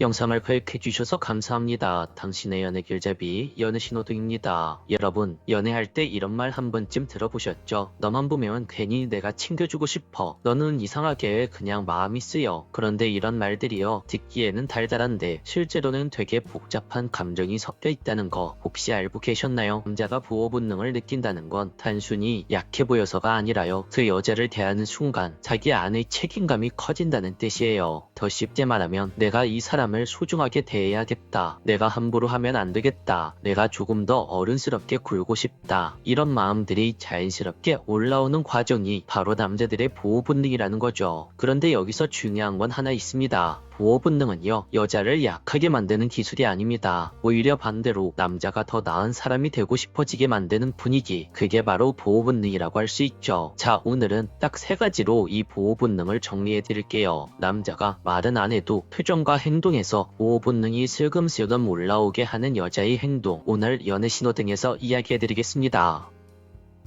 영상을 클릭해주셔서 감사합니다. 당신의 연애 길잡이 연애신호등입니다. 여러분, 연애할 때 이런 말 한 번쯤 들어보셨죠? 너만 보면 괜히 내가 챙겨주고 싶어. 너는 이상하게 그냥 마음이 쓰여. 그런데 이런 말들이요, 듣기에는 달달한데 실제로는 되게 복잡한 감정이 섞여 있다는 거 혹시 알고 계셨나요? 남자가 보호 본능을 느낀다는 건 단순히 약해 보여서가 아니라요, 그 여자를 대하는 순간 자기 안의 책임감이 커진다는 뜻이에요. 더 쉽게 말하면 내가 이 사람을 소중하게 대해야겠다. 내가 함부로 하면 안 되겠다. 내가 조금 더 어른스럽게 굴고 싶다. 이런 마음들이 자연스럽게 올라오는 과정이 바로 남자들의 보호 본능이라는 거죠. 그런데 여기서 중요한 건 하나 있습니다. 보호 본능은요, 여자를 약하게 만드는 기술이 아닙니다. 오히려 반대로 남자가 더 나은 사람이 되고 싶어지게 만드는 분위기, 그게 바로 보호 본능이라고 할 수 있죠. 자, 오늘은 딱 3가지로 이 보호 본능을 정리해 드릴게요. 남자가 말은 안 해도 표정과 행동에서 보호 본능이 슬금슬금 올라오게 하는 여자의 행동, 오늘 연애신호등에서 이야기해 드리겠습니다.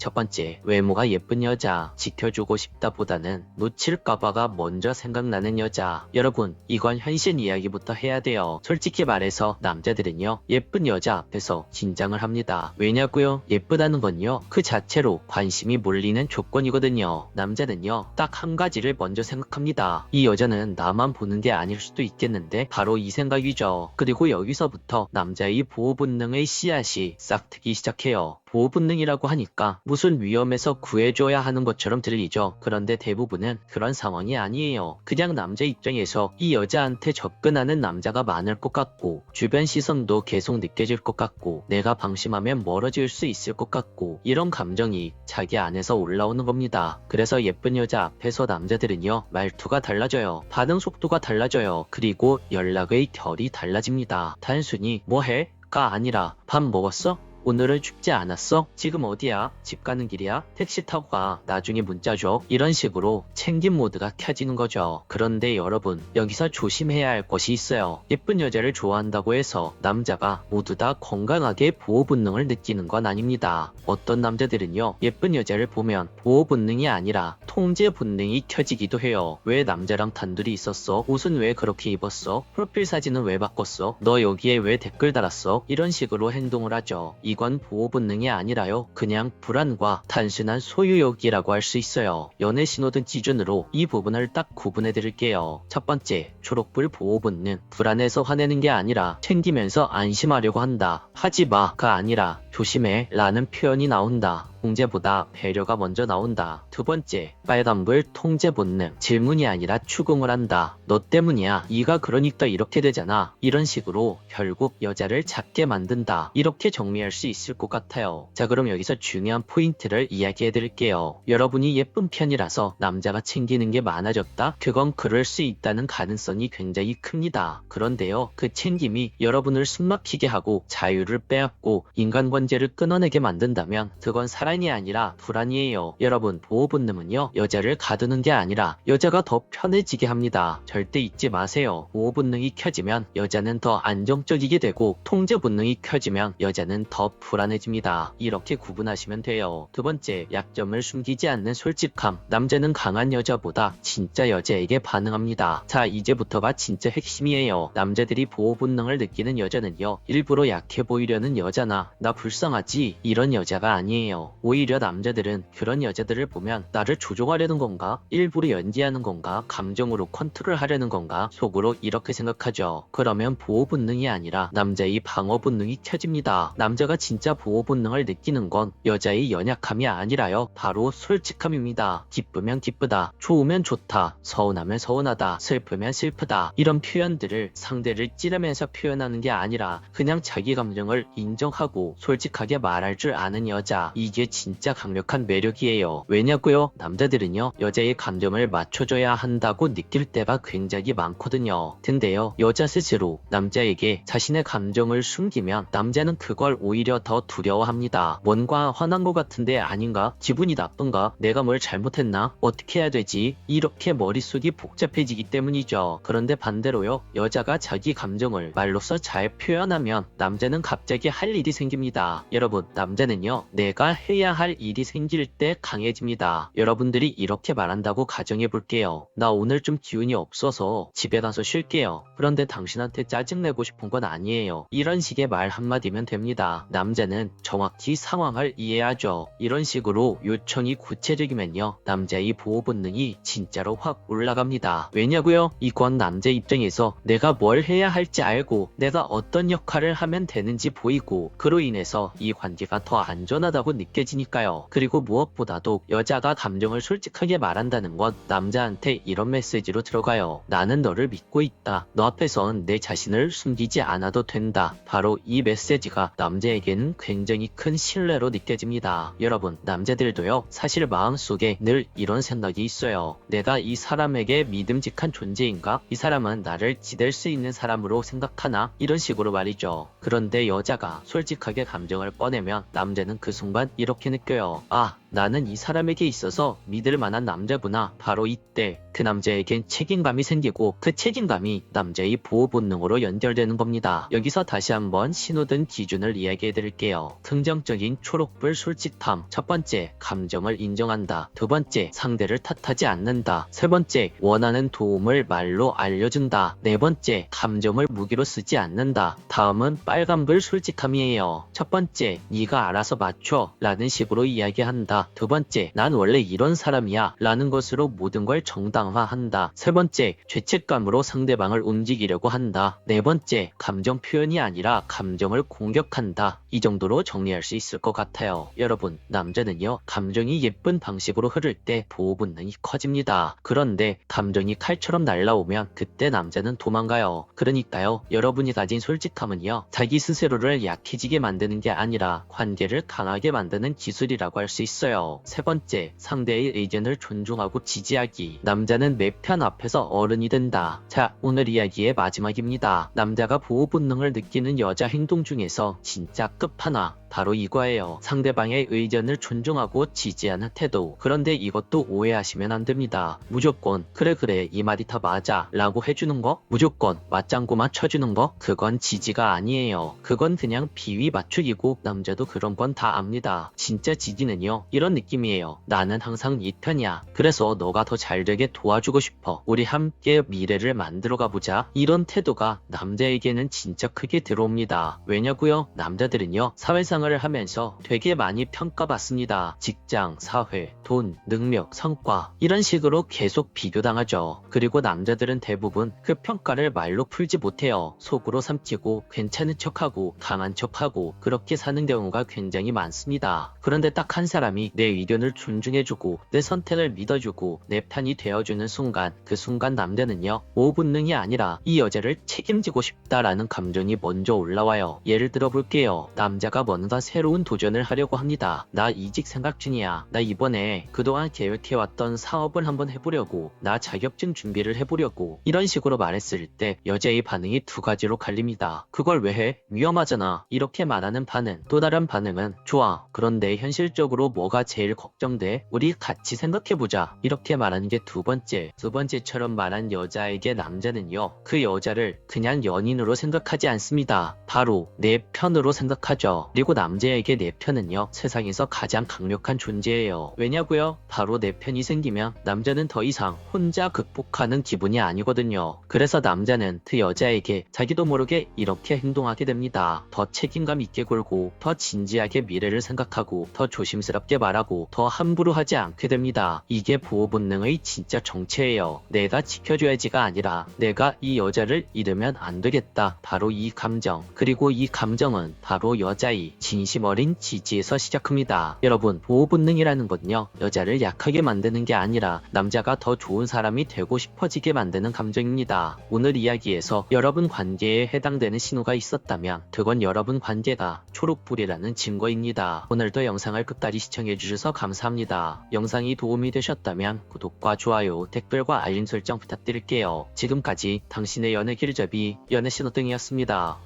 첫 번째, 외모가 예쁜 여자, 지켜주고 싶다 보다는 놓칠까봐가 먼저 생각나는 여자. 여러분, 이건 현실 이야기부터 해야 돼요. 솔직히 말해서 남자들은요, 예쁜 여자 앞에서 긴장을 합니다. 왜냐고요? 예쁘다는 건요, 그 자체로 관심이 몰리는 조건이거든요. 남자는요, 딱 한 가지를 먼저 생각합니다. 이 여자는 나만 보는 게 아닐 수도 있겠는데, 바로 이 생각이죠. 그리고 여기서부터 남자의 보호 본능의 씨앗이 싹 트기 시작해요. 보호 본능이라고 하니까 무슨 위험에서 구해줘야 하는 것처럼 들리죠. 그런데 대부분은 그런 상황이 아니에요. 그냥 남자 입장에서 이 여자한테 접근하는 남자가 많을 것 같고, 주변 시선도 계속 느껴질 것 같고, 내가 방심하면 멀어질 수 있을 것 같고, 이런 감정이 자기 안에서 올라오는 겁니다. 그래서 예쁜 여자 앞에서 남자들은요, 말투가 달라져요. 반응 속도가 달라져요. 그리고 연락의 결이 달라집니다. 단순히 뭐해? 가 아니라 밥 먹었어? 오늘은 춥지 않았어? 지금 어디야? 집 가는 길이야? 택시 타고 가. 나중에 문자 줘. 이런 식으로 챙김 모드가 켜지는 거죠. 그런데 여러분, 여기서 조심해야 할 것이 있어요. 예쁜 여자를 좋아한다고 해서 남자가 모두 다 건강하게 보호 본능을 느끼는 건 아닙니다. 어떤 남자들은요, 예쁜 여자를 보면 보호 본능이 아니라 통제 본능이 켜지기도 해요. 왜 남자랑 단둘이 있었어? 옷은 왜 그렇게 입었어? 프로필 사진은 왜 바꿨어? 너 여기에 왜 댓글 달았어? 이런 식으로 행동을 하죠. 이건 보호 본능이 아니라요, 그냥 불안과 단순한 소유욕이라고 할 수 있어요. 연애 신호등 기준으로 이 부분을 딱 구분해 드릴게요. 첫 번째, 초록불 보호 본능. 불안해서 화내는 게 아니라 챙기면서 안심하려고 한다. 하지 마가 아니라 조심해 라는 표현이 나온다. 통제보다 배려가 먼저 나온다. 두 번째, 빨간불 통제 본능. 질문이 아니라 추궁을 한다. 너 때문이야. 네가 그러니까 이렇게 되잖아. 이런 식으로 결국 여자를 작게 만든다. 이렇게 정리할 수 있을 것 같아요. 자, 그럼 여기서 중요한 포인트를 이야기해 드릴게요. 여러분이 예쁜 편이라서 남자가 챙기는 게 많아졌다? 그건 그럴 수 있다는 가능성이 굉장히 큽니다. 그런데요, 그 챙김이 여러분을 숨막히게 하고 자유를 빼앗고 인간관계를 끊어내게 만든다면 그건 사랑이 아니라 불안이에요. 여러분, 보호 본능은요, 여자를 가두는 게 아니라 여자가 더 편해지게 합니다. 절대 잊지 마세요. 보호 본능이 켜지면 여자는 더 안정적이게 되고, 통제 본능이 켜지면 여자는 더 불안해집니다. 이렇게 구분하시면 돼요. 두 번째, 약점을 숨기지 않는 솔직함. 남자는 강한 여자보다 진짜 여자에게 반응합니다. 자, 이제부터가 진짜 핵심이에요. 남자들이 보호 본능을 느끼는 여자는요, 일부러 약해 보이려는 여자나 나 불쌍하지 이런 여자가 아니에요. 오히려 남자들은 그런 여자들을 보면 나를 조종하려는 건가? 일부러 연기하는 건가? 감정으로 컨트롤하려는 건가? 속으로 이렇게 생각하죠. 그러면 보호 본능이 아니라 남자의 방어 본능이 켜집니다. 남자가 진짜 보호 본능을 느끼는 건 여자의 연약함이 아니라요, 바로 솔직함입니다. 기쁘면 기쁘다, 좋으면 좋다, 서운하면 서운하다, 슬프면 슬프다, 이런 표현들을 상대를 찌르면서 표현하는 게 아니라 그냥 자기 감정을 인정하고 솔직하게 말할 줄 아는 여자, 이게 진짜 강력한 매력이에요. 왜냐고요? 남자들은요, 여자의 감정을 맞춰줘야 한다고 느낄 때가 굉장히 많거든요. 근데요, 여자 스스로 남자에게 자신의 감정을 숨기면 남자는 그걸 오히려 더 두려워합니다. 뭔가 화난 것 같은데 아닌가? 기분이 나쁜가? 내가 뭘 잘못했나? 어떻게 해야 되지? 이렇게 머릿속이 복잡해지기 때문이죠. 그런데 반대로요, 여자가 자기 감정을 말로써 잘 표현하면 남자는 갑자기 할 일이 생깁니다. 여러분, 남자는요, 내가 해야 해야 할 일이 생길 때 강해집니다. 여러분들이 이렇게 말한다고 가정해볼게요. 나 오늘 좀 기운이 없어서 집에 가서 쉴게요. 그런데 당신한테 짜증내고 싶은 건 아니에요. 이런 식의 말 한마디면 됩니다. 남자는 정확히 상황을 이해하죠. 이런 식으로 요청이 구체적이면요, 남자의 보호 본능이 진짜로 확 올라갑니다. 왜냐고요? 이건 남자 입장에서 내가 뭘 해야 할지 알고 내가 어떤 역할을 하면 되는지 보이고, 그로 인해서 이 관계가 더 안전하다고 느껴지니까요. 그리고 무엇보다도 여자가 감정을 솔직하게 말한다는 건 남자한테 이런 메시지로 들어가요. 나는 너를 믿고 있다. 너 앞에선 내 자신을 숨기지 않아도 된다. 바로 이 메시지가 남자에게는 굉장히 큰 신뢰로 느껴집니다. 여러분, 남자들도요, 사실 마음속에 늘 이런 생각이 있어요. 내가 이 사람에게 믿음직한 존재인가? 이 사람은 나를 기댈 수 있는 사람으로 생각하나? 이런 식으로 말이죠. 그런데 여자가 솔직하게 감정을 꺼내면 남자는 그 순간 이렇게 느껴요. 아, 나는 이 사람에게 있어서 믿을 만한 남자구나. 바로 이때 그 남자에겐 책임감이 생기고, 그 책임감이 남자의 보호 본능으로 연결되는 겁니다. 여기서 다시 한번 신호등 기준을 이야기해 드릴게요. 긍정적인 초록불 솔직함. 첫 번째, 감정을 인정한다. 두 번째, 상대를 탓하지 않는다. 세 번째, 원하는 도움을 말로 알려준다. 네 번째, 감정을 무기로 쓰지 않는다. 다음은 빨간불 솔직함이에요. 첫 번째, 네가 알아서 맞춰 라는 식으로 이야기한다. 두 번째, 난 원래 이런 사람이야 라는 것으로 모든 걸 정당화한다. 세 번째, 죄책감으로 상대방을 움직이려고 한다. 네 번째, 감정 표현이 아니라 감정을 공격한다. 이 정도로 정리할 수 있을 것 같아요. 여러분, 남자는요, 감정이 예쁜 방식으로 흐를 때 보호 본능이 커집니다. 그런데 감정이 칼처럼 날라오면 그때 남자는 도망가요. 그러니까요, 여러분이 가진 솔직함은요, 자기 스스로를 약해지게 만드는 게 아니라 관계를 강하게 만드는 기술이라고 할 수 있어요. 세 번째, 상대의 의견을 존중하고 지지하기. 남자는 내 편 앞에서 어른이 된다. 자, 오늘 이야기의 마지막입니다. 남자가 보호 본능을 느끼는 여자 행동 중에서 진짜 끝판왕, 바로 이거예요. 상대방의 의견을 존중하고 지지하는 태도. 그런데 이것도 오해하시면 안 됩니다. 무조건 그래 이 말이 다 맞아 라고 해주는 거, 무조건 맞장구만 쳐주는 거, 그건 지지가 아니에요. 그건 그냥 비위 맞추기고, 남자도 그런 건 다 압니다. 진짜 지지는요, 이런 느낌이에요. 나는 항상 이 편이야. 그래서 너가 더 잘되게 도와주고 싶어. 우리 함께 미래를 만들어 가보자. 이런 태도가 남자에게는 진짜 크게 들어옵니다. 왜냐고요? 남자들은요, 사회생활을 하면서 되게 많이 평가받습니다. 직장, 사회, 돈, 능력, 성과, 이런 식으로 계속 비교당하죠. 그리고 남자들은 대부분 그 평가를 말로 풀지 못해요. 속으로 삼키고 괜찮은 척하고 강한 척하고 그렇게 사는 경우가 굉장히 많습니다. 그런데 딱 한 사람이 내 의견을 존중해주고 내 선택을 믿어주고 내 편이 되어주는 순간, 그 순간 남자는요, 보호 본능이 아니라 이 여자를 책임지고 싶다라는 감정이 먼저 올라와요. 예를 들어 볼게요. 남자가 뭔가 새로운 도전을 하려고 합니다. 나 이직 생각 중이야. 나 이번에 그동안 계획해왔던 사업을 한번 해보려고. 나 자격증 준비를 해보려고. 이런 식으로 말했을 때 여자의 반응이 두 가지로 갈립니다. 그걸 왜 해? 위험하잖아. 이렇게 말하는 반응. 또 다른 반응은 좋아. 그런데 현실적으로 뭐가 제일 걱정돼? 우리 같이 생각해보자. 이렇게 말하는 게 두 번째. 두 번째처럼 말한 여자에게 남자는요, 그 여자를 그냥 연인으로 생각하지 않습니다. 바로 내 편으로 생각하죠. 그리고 남자에게 내 편은요, 세상에서 가장 강력한 존재예요. 왜냐고요? 바로 내 편이 생기면 남자는 더 이상 혼자 극복하는 기분이 아니거든요. 그래서 남자는 그 여자에게 자기도 모르게 이렇게 행동하게 됩니다. 더 책임감 있게 굴고, 더 진지하게 미래를 생각하고, 더 조심스럽게 말하고, 더 함부로 하지 않게 됩니다. 이게 보호 본능의 진짜 정체예요. 내가 지켜줘야지가 아니라 내가 이 여자를 잃으면 안 되겠다. 바로 이 감정. 그리고 이 감정은 바로 여자의 진심 어린 지지에서 시작합니다. 여러분, 보호 본능이라는 건요, 여자를 약하게 만드는 게 아니라 남자가 더 좋은 사람이 되고 싶어지게 만드는 감정입니다. 오늘 이야기에서 여러분 관계에 해당되는 신호가 있었다면 그건 여러분 관계가 초록불이라는 증거입니다. 오늘도 영상을 끝까지 시청해주셔서 감사합니다. 영상이 도움이 되셨다면 구독과 좋아요, 댓글과 알림 설정 부탁드릴게요. 지금까지 당신의 연애 길잡이 연애신호등이었습니다.